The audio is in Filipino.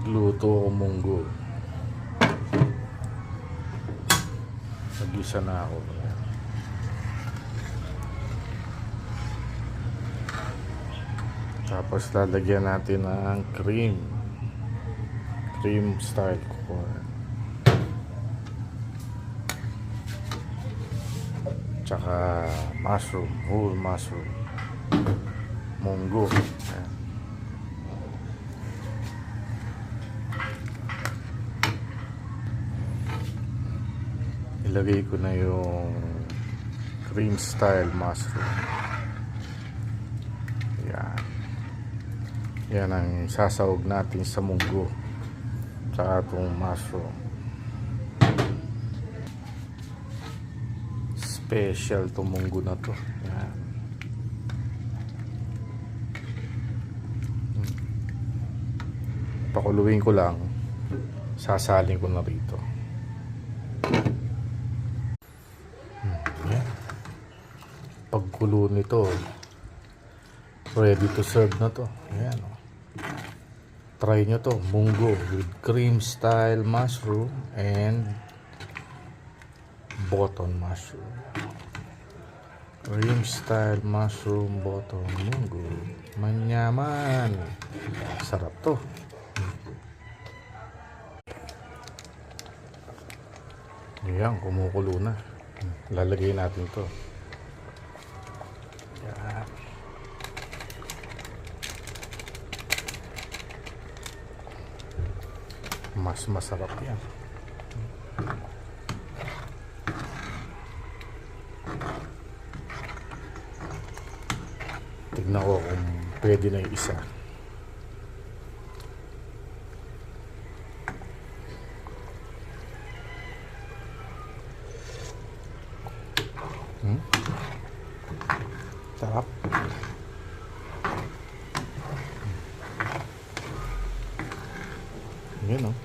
Gluto o munggo. Nag-isa na ako. Tapos lalagyan natin ng cream. Cream style ko. Tsaka mushroom, whole mushroom. Munggo. Ayan. Ilagay ko na yung cream style mushroom. Yan. Yan ang sasawag natin sa munggo. Tsaka itong mushroom. Special itong munggo na to. Yan. Pakuluin ko lang. Sasalin ko na rito. Pagkulo nito, ready to serve na to. Ayan, oh. Try nyo to, munggo with cream style mushroom and button mushroom. Cream style mushroom button munggo. Manyaman. Sarap to. Ayan, kumukulo na. Lalagay natin to. Yan. Mas masarap yan. Tignan ko kung pwede na yung isa. Sarap. Yan, oh.